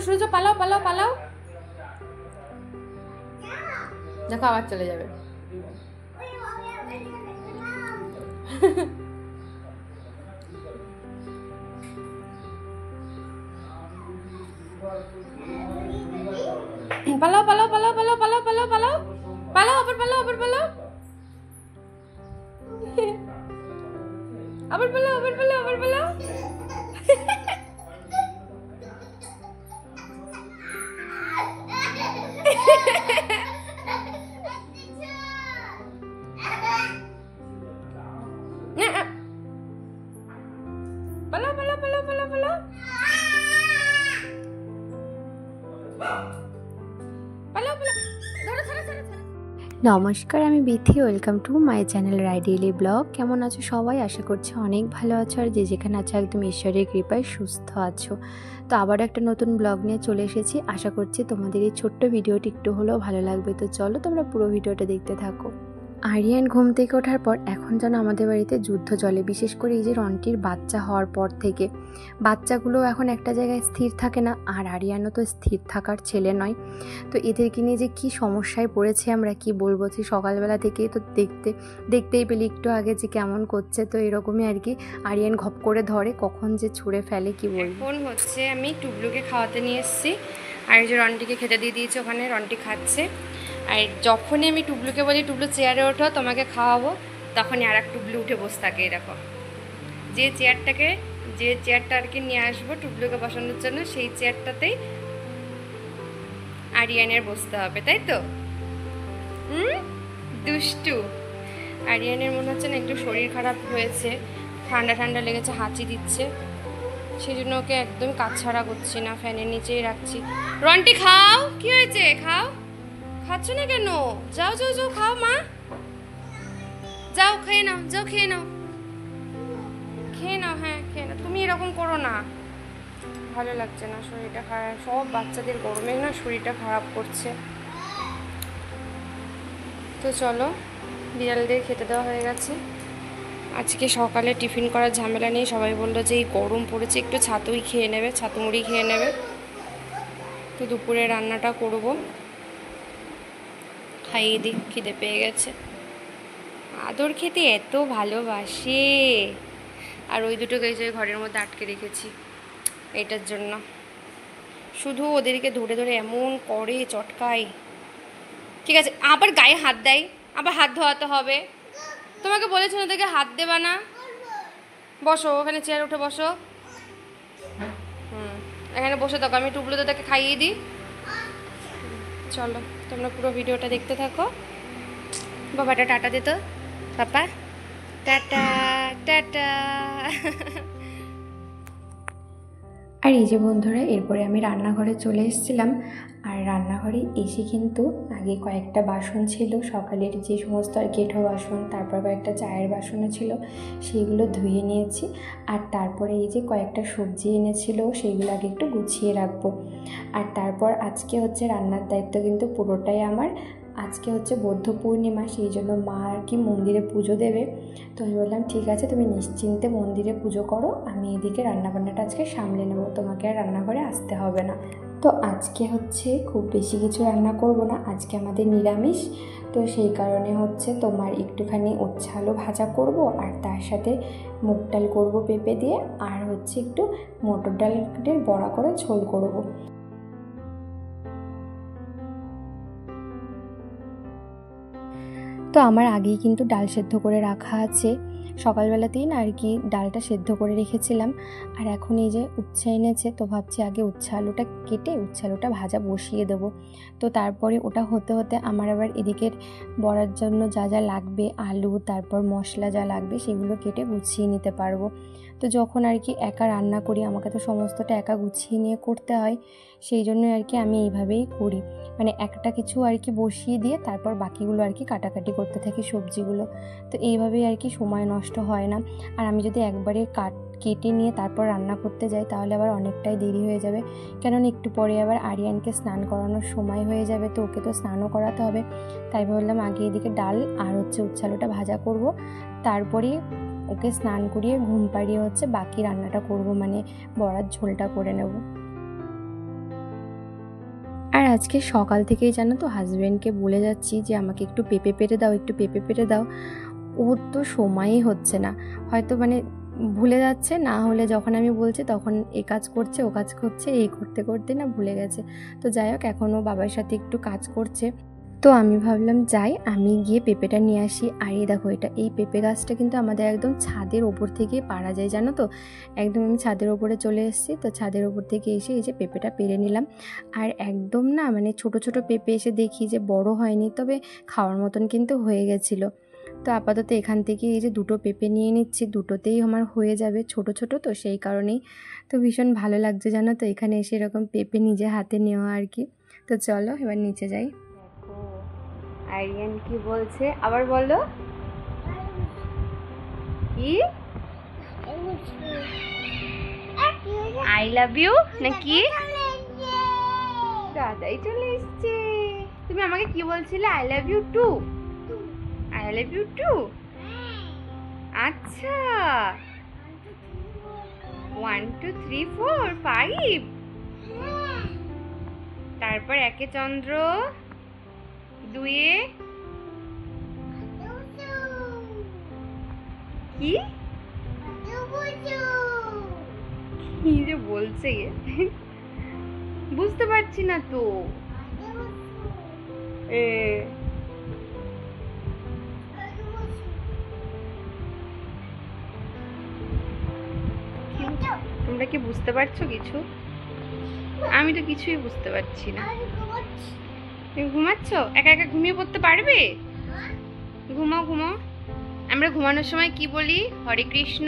সরে যাও, পালাও পালাও পালাও। দেখো আবার চলে যাবে। পালাও পালাও পালাও পালাও পালাও পালাও পালাও পালাও, আবার পালাও, আবার পালাও, আবার পালাও, আবার পালাও, আবার পালাও। পালাও পালাও পালাও পালাও পালাও পালাও পালাও। নমস্কার, আমি Bithi. Welcome to my channel Rai daily blog. কেমন আছো সবাই? আশা করছি অনেক ভালো আছো, আর যে যেখানে আছো একদম ঈশ্বরের কৃপায় সুস্থ আছো। তো আবার একটা নতুন ব্লগ নিয়ে চলে এসেছি। আশা করছি তোমাদের এই ছোট্ট ভিডিওটি একটু হলেও ভালো লাগবে। তো চলো তোমরা পুরো ভিডিওটা দেখতে থাকো। আরিয়ান ঘুম থেকে ওঠার পর এখন যেন আমাদের বাড়িতে যুদ্ধ চলে, বিশেষ করে এই যে রন্টির বাচ্চা হওয়ার পর থেকে। বাচ্চাগুলো এখন একটা জায়গায় স্থির থাকে না, আর আরিয়ানও তো স্থির থাকার ছেলে নয়। তো এদেরকে নিয়ে যে কী সমস্যায় পড়েছে আমরা কি বলবো। যে সকালবেলা থেকেই তো দেখতেই পেলি একটু আগে যে কেমন করছে। তো এরকমই আর কি, আরিয়ান ঘপ করে ধরে, কখন যে ছুঁড়ে ফেলে কি বলবো। এখন হচ্ছে আমি টুবলুকে খাওয়াতে নিয়ে এসেছি, আর এই যে রন্টিকে খেতে দিয়ে দিয়েছি, ওখানে রন্টি খাচ্ছে। আর যখনই আমি টুবলুকে বলি টুবলু চেয়ারে ওঠো তোমাকে খাওয়াবো, তখনই আর এক টুবলু উঠে বসে থাকে। দেখো, যে চেয়ারটা আর কি নিয়ে আসবো টুবলুকে বসানোর জন্য, সেই চেয়ারটাতেই আরিয়ানের বসতে হবে, তাই তো? দুষ্টু। আরিয়ানের মনে হচ্ছে না একটু শরীর খারাপ হয়েছে, ঠান্ডা ঠান্ডা লেগেছে, হাঁচি দিচ্ছে, সেই জন্য ওকে একদম কাছছাড়া করছি না, ফ্যানের নিচেই রাখছি। রন্টি খাও, কি হয়েছে? খাও, খাচ্ছ না কেন? যাও যাও যাও খাও মা, যাও খেয়ে নাও, যাও খেয়ে নাও, খেয়ে নাও, হ্যাঁ খেয়ে নাও। তুমি এরকম করো না, ভালো লাগছে না, শরীরটা খারাপ। সব বাচ্চাদের গরমে না শরীরটা খারাপ করছে। তো চলো, বিড়ালদের খেতে দেওয়া হয়ে গেছে। আজকে সকালে টিফিন করার ঝামেলা নেই, সবাই বললো যে এই গরম পড়েছে একটু ছাতুই খেয়ে নেবে, ছাতু মুড়ি খেয়ে নেবে। তো দুপুরে রান্নাটা করব, খাইয়ে দিই, খিদে পেয়ে গেছে। আদর খেতে এত ভালোবাসে, আর ওই দুটোকে যে ঘরের মধ্যে আটকে রেখেছি এটার জন্য, শুধু ওদেরকে ধরে ধরে এমন করে চটকাই। ঠিক আছে, আবার গায়ে হাত দেয়, আবার হাত ধোয়াতে হবে। তোমাকে বলেছি না ওদেরকে হাত দেবা না। বসো, ওখানে চেয়ার উঠে বসো। এখানে বসে থাকো, আমি টুবলু দাদাকে খাইয়ে দিই। চলো তোমরা পুরো ভিডিওটা দেখতে থাকো। বাবাটা টাটা দে তো, পাপা টাটা টাটা। আর এই যে বন্ধুরা, এরপরে আমি রান্নাঘরে চলে এসেছিলাম। আর রান্নাঘরে এসে কিন্তু আগে কয়েকটা বাসন ছিল, সকালের যে সমস্ত আর কেঠো বাসন, তারপর কয়েকটা চায়ের বাসনও ছিল, সেইগুলো ধুয়ে নিয়েছি। আর তারপরে এই যে কয়েকটা সবজি এনেছিল, সেইগুলো আগে একটু গুছিয়ে রাখবো। আর তারপর আজকে হচ্ছে রান্নার দায়িত্ব কিন্তু পুরোটাই আমার। আজকে হচ্ছে বৌদ্ধ পূর্ণিমা, সেই জন্য মা আর কি মন্দিরে পুজো দেবে। তো আমি বললাম ঠিক আছে, তুমি নিশ্চিন্তে মন্দিরে পুজো করো, আমি এদিকে রান্নাবান্নাটা আজকে সামলে নেবো, তোমাকে আর রান্নাঘরে আসতে হবে না। তো আজকে হচ্ছে খুব বেশি কিছু রান্না করব না, আজকে আমাদের নিরামিষ। তো সেই কারণে হচ্ছে তোমার একটুখানি উচ্ছে আলু ভাজা করব, আর তার সাথে মুগ ডাল করবো পেঁপে দিয়ে, আর হচ্ছে একটু মটর ডালের বড়া করে ঝোল করব। তো আমার আগেই কিন্তু ডাল সেদ্ধ করে রাখা আছে। সকালবেলাতেই না আর কি ডালটা সেদ্ধ করে রেখেছিলাম। আর এখন এই যে উচ্ছে এনেছে, তো ভাবছি আগে উচ্ছে আলুটা কেটে উচ্ছে আলুটা ভাজা বসিয়ে দেবো। তো তারপরে ওটা হতে হতে আমার আবার এদিকের বড়ার জন্য যা যা লাগবে, আলু তারপর মশলা যা লাগবে সেগুলো কেটে গুছিয়ে নিতে পারবো। তো যখন আর কি একা রান্না করি আমাকে তো সমস্তটা একা গুছিয়ে নিয়ে করতে হয়, সেই জন্যই আর কি আমি এইভাবেই করি। মানে একটা কিছু আর কি বসিয়ে দিয়ে তারপর বাকিগুলো আর কি কাটাকাটি করতে থাকি সবজিগুলো। তো এইভাবেই আর কি সময় নষ্ট হয় না। আর আমি যদি একবারে কেটে নিয়ে তারপর রান্না করতে যাই তাহলে আবার অনেকটাই দেরি হয়ে যাবে, কেননা একটু পরে আবার আরিয়ানকে স্নান করানোর সময় হয়ে যাবে, তো ওকে তো স্নানও করাতে হবে। তাই ভাবলাম আগে এদিকে ডাল আর উচ্ছে আলুটা ভাজা করব, তারপরে ওকে স্নান করিয়ে ঘুম পাড়িয়ে বাকি রান্নাটা করব, মানে বড়ার ঝোলটা করে নেব। আর আজকে সকাল থেকেই জানো তো হাজব্যান্ডকে বলে যাচ্ছি যে আমাকে একটু পেঁপে পেরে দাও, একটু পেঁপে পেরে দাও। ওর তো সময়ই হচ্ছে না, হয়তো মানে ভুলে যাচ্ছে, না হলে যখন আমি বলছি তখন এ কাজ করছে ও কাজ করছে, এই করতে করতে না ভুলে গেছে। তো যাই হোক, এখনও বাবার সাথে একটু কাজ করছে। তো আমি ভাবলাম যাই, আমি গিয়ে পেঁপেটা নিয়ে আসি। আর এই দেখো, এই পেঁপে গাছটা কিন্তু আমাদের একদম ছাদের ওপর থেকে পাড়া যায়, জানো তো। একদম আমি ছাদের ওপরে চলে এসেছি, তো ছাদের ওপর থেকে এসে এই যে পেঁপেটা পেরে নিলাম। আর একদম না মানে ছোট ছোট পেঁপে এসে দেখি যে বড় হয়নি, তবে খাওয়ার মতন কিন্তু হয়ে গেছিলো। তো আপাতত এখান থেকে এই যে দুটো পেঁপে নিয়ে নিচ্ছি, দুটোতেই আমার হয়ে যাবে, ছোট ছোট তো সেই কারণেই। তো ভীষণ ভালো লাগছে জানো তো এখানে এসে এরকম পেঁপে নিজে হাতে নেওয়া আর কি। তো চলো এবার নিচে যাই। আরিয়ান কি বলছে আবার বলো? কি আই লাভ ইউ নাকি? দাদাই চলে এসছে। তুমি আমাকে কি বলছিলে? I love you too. I love you too. আচ্ছা 1 2 3 4 5। তারপর একে চন্দ্র, দুয়ে কি কি যে বলছে বুঝতে পারছি না তো। তোমরা কি বুঝতে পারছো কিছু? আমি তো কিছুই বুঝতে পারছি না। তুমি ঘুমাচ্ছ? একা একা ঘুমিয়ে পড়তে পারবে? ঘুমাও ঘুমাও। আমরা ঘুমানোর সময় কি বলি? হরে কৃষ্ণ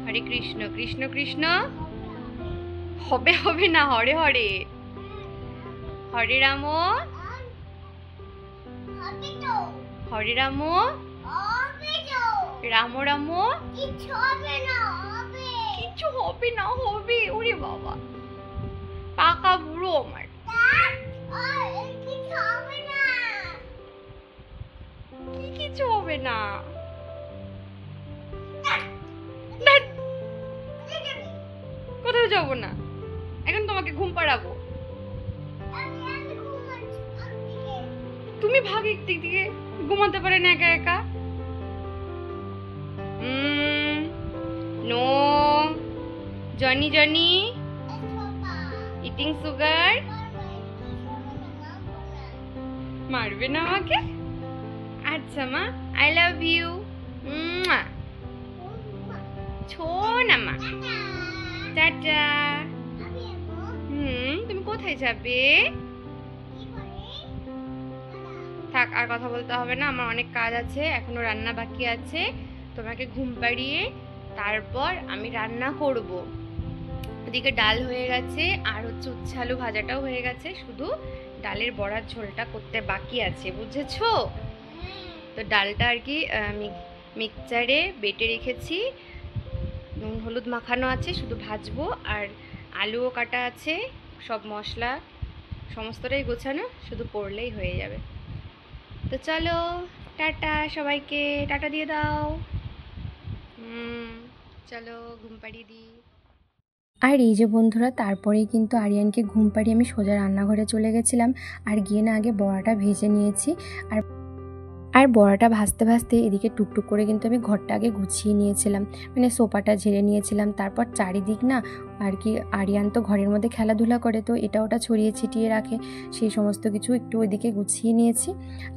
হরে কৃষ্ণ কৃষ্ণ কৃষ্ণ। হবে হবে না, হরে হরে। হরে রাম হরে রাম রাম রাম। কিছু হবে না, হবে। ওরে বাবা, পাকা বুড়ো আমার। কিছু হবে না। কোথাও যাবো না, এখন তোমাকে ঘুম পাড়াবো। তুমি ভাগ একদিক থেকে, ঘুমাতে পারে না একা একা। No Johnny Johnny eating sugar. মারবে না আমাকে? আচ্ছা মা, আই লাভ ইউ। ছোনা মা, টাটা। তুমি কোথায় যাবে? থাক, আর কথা বলতে হবে না, আমার অনেক কাজ আছে, এখনো রান্না বাকি আছে। তোমাকে ঘুম পাড়িয়ে তারপর আমি রান্না করব। ওদিকে ডাল হয়ে গেছে, আর উচ্ছে আলু ভাজাটাও হয়ে গেছে, শুধু ডালের বড়ার ঝোলটা করতে বাকি আছে, বুঝেছো? তো ডালটা আর কি মিক্সচারে বেটে রেখেছি, নুন হলুদ মাখানো আছে, শুধু ভাজবো। আর আলুও কাটা আছে, সব মশলা সমস্তটাই গোছানো, শুধু পড়লেই হয়ে যাবে। তো চলো, টাটা সবাইকে, টাটা দিয়ে দাও। চলো ঘুম পাড়িয়ে দিই। আর এই যে বন্ধুরা, তারপরেই কিন্তু আরিয়ানকে ঘুম পাড়িয়ে আমি সোজা রান্নাঘরে চলে গেছিলাম। আর গিয়ে না আগে বড়াটা ভেজে নিয়েছি। আর বড়াটা ভাজতে ভাজতে এদিকে টুকটুক করে কিন্তু আমি ঘরটা আগে গুছিয়ে নিয়েছিলাম, মানে সোফাটা ঝেড়ে নিয়েছিলাম। তারপর চারিদিক না আর কি আরিয়ান তো ঘরের মধ্যে খেলাধুলা করে, তো এটা ওটা ছড়িয়ে ছিটিয়ে রাখে, সেই সমস্ত কিছু একটু ওইদিকে গুছিয়ে নিয়েছি।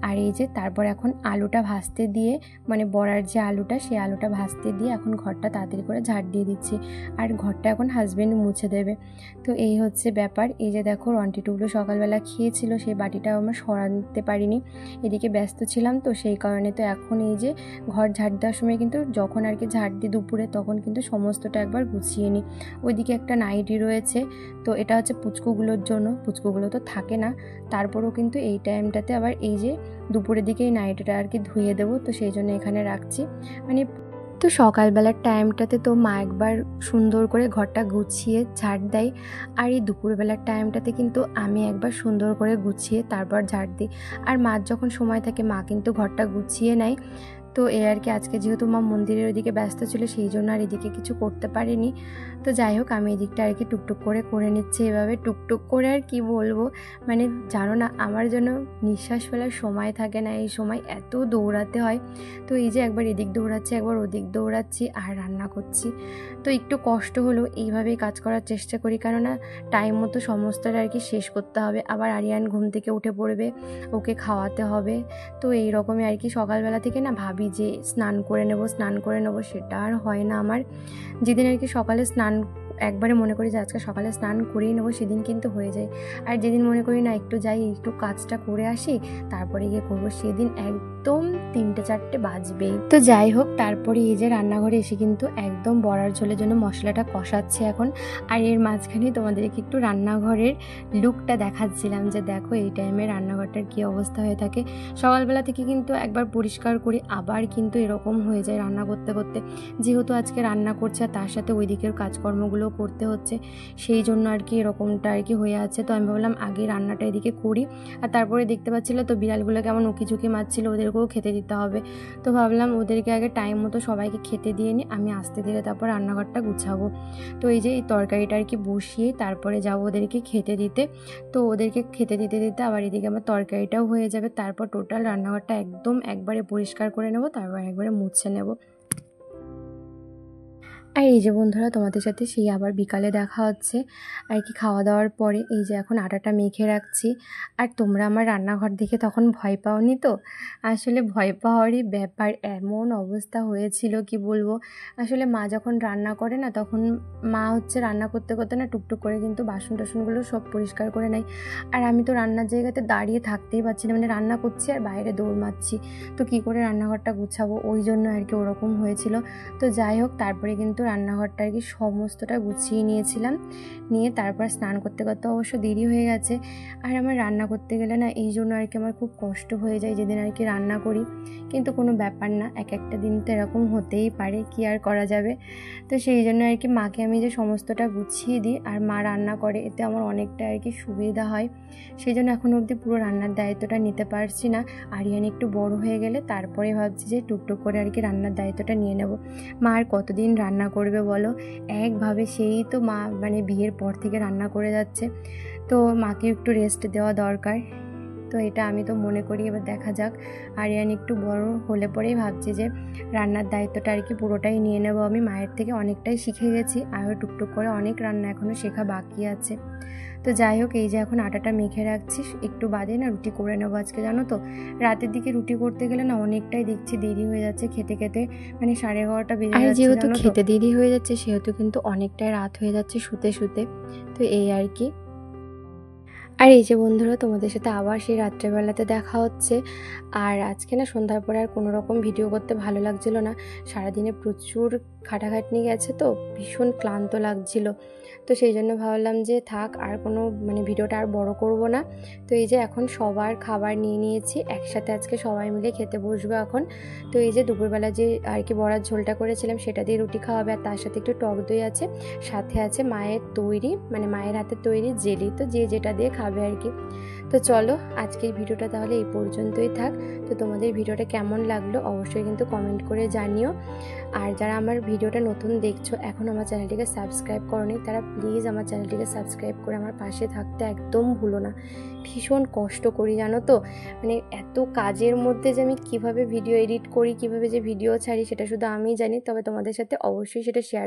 আর এই যে তারপর এখন আলুটা ভাজতে দিয়ে, মানে বড়ার যে আলুটা, সেই আলুটা ভাজতে দিয়ে এখন ঘরটা তাড়াতাড়ি করে ঝাড় দিয়ে দিচ্ছি। আর ঘরটা এখন হাজব্যান্ড মুছে দেবে। তো এই হচ্ছে ব্যাপার। এই যে দেখো রন্টি টুকলো সকালবেলা খেয়েছিল, সেই বাটিটাও আমরা সরাতে পারিনি, এদিকে ব্যস্ত ছিলাম, তো সেই কারণে তো এখন এই যে ঘর ঝাড় দেওয়ার সময় কিন্তু যখন আর কি ঝাড় দিই দুপুরে, তখন কিন্তু সমস্তটা একবার গুছিয়ে নিই। ওইদিকে একটা নাইটি রয়েছে, তো এটা হচ্ছে পুচকুগুলোর জন্য, পুচকুগুলো তো থাকে না, তারপরেও কিন্তু এই টাইমটাতে আবার এই যে দুপুরের দিকে এই নাইটিটা আর কি ধুয়ে দেবো, তো সেই জন্য এখানে রাখছি। মানে তো সকালবেলার টাইমটাতে তো মা একবার সুন্দর করে ঘরটা গুছিয়ে ঝাড় দেয়, আর এই দুপুরবেলার টাইমটাতে কিন্তু আমি একবার সুন্দর করে গুছিয়ে তারপর ঝাড় দিই। আর মার যখন সময় থাকে মা কিন্তু ঘরটা গুছিয়ে নেয়। তো এই আর কি, আজকে যেহেতু মা মন্দিরের ওইদিকে ব্যস্ত ছিল, সেই জন্য আর এদিকে কিছু করতে পারিনি। তো যাই হোক, আমি এদিকটা আর কি টুকটুক করে নিচ্ছি, এভাবে টুকটুক করে। আর কি বলবো, মানে জানো না, আমার জন্য নিঃশ্বাস ফেলার সময় থাকে না, এই সময় এত দৌড়াতে হয়। তো এই যে একবার এদিক দৌড়াচ্ছি, একবার ওদিক দৌড়াচ্ছি, আর রান্না করছি। তো একটু কষ্ট হলো, এইভাবেই কাজ করার চেষ্টা করি, কেননা টাইম মতো সমস্তটা আর কি শেষ করতে হবে। আবার আরিয়ান ঘুম থেকে উঠে পড়বে, ওকে খাওয়াতে হবে। তো এই রকমই আর কি, সকালবেলা থেকে না ভাবি যে স্নান করে নেব, সেটা আর হয় না আমার। যেদিন আর কি সকালে স্নান একবারে মনে করি যে আজকে সকালে স্নান করেই নেবো, সেদিন কিন্তু হয়ে যায়। আর যেদিন মনে করি না একটু যাই, একটু কাজটা করে আসি, তারপরে গিয়ে করবো, সেদিন একদম 3-4টে বাজবেই। তো যাই হোক, তারপরে এই যে রান্নাঘরে এসে কিন্তু একদম বড়ার ঝোলের জন্য মশলাটা কষাচ্ছে এখন। আর এর মাঝখানে তোমাদেরকে একটু রান্নাঘরের লুকটা দেখাচ্ছিলাম, যে দেখো এই টাইমে রান্নাঘরটার কী অবস্থা হয়ে থাকে। সকালবেলা থেকে কিন্তু একবার পরিষ্কার করি, আবার কিন্তু এরকম হয়ে যায় রান্না করতে করতে। যেহেতু আজকে রান্না করছে আর তার সাথে ওই দিকের কাজকর্মগুলো করতে হচ্ছে, সেই জন্য আর কি এরকমটা আর কি হয়ে আছে। তো আমি ভাবলাম আগে রান্নাটা এদিকে করি। আর তারপরে দেখতে পাচ্ছিল তো বিড়ালগুলো কেমন উকিঝুঁকি মারছিল, ওদেরকেও খেতে দিতে হবে। তো ভাবলাম ওদেরকে আগে টাইম মতো সবাইকে খেতে দিয়ে নিই, আমি আস্তে ধীরে তারপর রান্নাঘরটা গুছাবো। তো এই যে এই তরকারিটা আর কি বসিয়ে তারপরে যাবো ওদেরকে খেতে দিতে। তো ওদেরকে খেতে দিতে দিতে আবার এদিকে আমার তরকারিটাও হয়ে যাবে, তারপর টোটাল রান্নাঘরটা একদম একবারে পরিষ্কার করে নেব, তারপর একবারে মুছে নেব। আর এই যে বন্ধুরা, তোমাদের সাথে সেই আবার বিকালে দেখা হচ্ছে আর কি, খাওয়া দাওয়ার পরে। এই যে এখন আটাটা মেখে রাখছি। আর তোমরা আমার রান্নাঘর দেখে তখন ভয় পাওনি তো? আসলে ভয় পাওয়ারই ব্যাপার, এমন অবস্থা হয়েছিল কি বলবো। আসলে মা যখন রান্না করে না, তখন মা হচ্ছে রান্না করতে করতে না টুকটুক করে কিন্তু বাসন টাসনগুলো সব পরিষ্কার করে নেয়। আর আমি তো রান্নার জায়গাতে দাঁড়িয়ে থাকতেই পারছি না, মানে রান্না করছি আর বাইরে দৌড় মারছি, তো কী করে রান্নাঘরটা গুছাবো, ওই জন্য আর কি ওরকম হয়েছিল। তো যাই হোক, তারপরে কিন্তু রান্নাঘরটা আর কি সমস্তটা গুছিয়ে নিয়েছিলাম, নিয়ে তারপর স্নান করতে করতে অবশ্য দেরি হয়ে গেছে। আর আমার রান্না করতে গেলে না এই জন্য আর কি আমার খুব কষ্ট হয়ে যায় যেদিন আর কি রান্না করি, কিন্তু কোনো ব্যাপার না, এক একটা দিন তো এরকম হতেই পারে, কি আর করা যাবে। তো সেই জন্য আর কি মাকে আমি যে সমস্তটা গুছিয়ে দিই আর মা রান্না করে, এতে আমার অনেকটা আর কি সুবিধা হয়। সেই জন্য এখনও অবধি পুরো রান্নার দায়িত্বটা নিতে পারছি না। আরিয়ান একটু বড় হয়ে গেলে তারপরে ভাবছি যে টুকটুক করে আর কি রান্নার দায়িত্বটা নিয়ে নেব। মা আর কতদিন রান্না করবে বলো, একভাবে সেই তো মা মানে বিয়ের পর থেকে রান্না করে যাচ্ছে, তো মাকে একটু রেস্ট দেওয়া দরকার। তো এটা আমি তো মনে করি, এবার দেখা যাক। আরিয়ান একটু বড় হলে পরেই ভাবছি যে রান্নার দায়িত্বটা আর কি পুরোটাই নিয়ে নেব আমি। মায়ের থেকে অনেকটাই শিখে গেছি, আরও টুকটুক করে অনেক রান্না এখনও শেখা বাকি আছে। তো যাই হোক, এই যে এখন আটাটা মেখে রাখছি, একটু বাদে না রুটি করে নেবো আজকে। জানো তো, রাতের দিকে রুটি করতে গেলে না অনেকটাই দেখছি দেরি হয়ে যাচ্ছে, খেতে খেতে মানে 11:30 বেজে যাচ্ছে। যেহেতু খেতে দেরি হয়ে যাচ্ছে, সেহেতু কিন্তু অনেকটাই রাত হয়ে যাচ্ছে শুতে শুতে। তো এই আর কি। আর এই যে বন্ধুরা, তোমাদের সাথে আবার সেই রাত্রেবেলাতে দেখা হচ্ছে। আর আজকে না সন্ধ্যার পরে আর কোনো রকম ভিডিও করতে ভালো লাগছিল না, সারাদিনে প্রচুর খাটাখাটনি গেছে, তো ভীষণ ক্লান্ত লাগছিল। তো সেই জন্য ভাবলাম যে থাক, আর কোনো মানে ভিডিওটা আর বড় করব না। তো এই যে এখন সবার খাবার নিয়ে নিয়েছি, একসাথে আজকে সবাই মিলে খেতে বসবো এখন। তো এই যে দুপুরবেলা যে আর কি বড়ার ঝোলটা করেছিলাম, সেটা দিয়ে রুটি খাওয়াবে, আর তার সাথে একটু টক দই আছে, সাথে আছে মায়ের তৈরি মানে মায়ের হাতে তৈরি জেলি, তো যে যেটা দিয়ে খাবে আর কি। তো চলো, আজকের ভিডিওটা তাহলে এই পর্যন্তই থাক। তো তোমাদের ভিডিওটা কেমন লাগলো অবশ্যই কিন্তু কমেন্ট করে জানিও। আর যারা আমার ভিডিওটা নতুন দেখছো, এখন আমার চ্যানেলটিকে সাবস্ক্রাইব করোনি, তারা প্লিজ আমার চ্যানেলটিকে সাবস্ক্রাইব করে আমার পাশে থাকতে একদম ভুলো না। ভীষণ কষ্ট করি জানো তো, মানে এত কাজের মধ্যে যে আমি কীভাবে ভিডিও এডিট করি, কীভাবে যে ভিডিও ছাড়ি, সেটা শুধু আমিই জানি। তবে তোমাদের সাথে অবশ্যই সেটা শেয়ার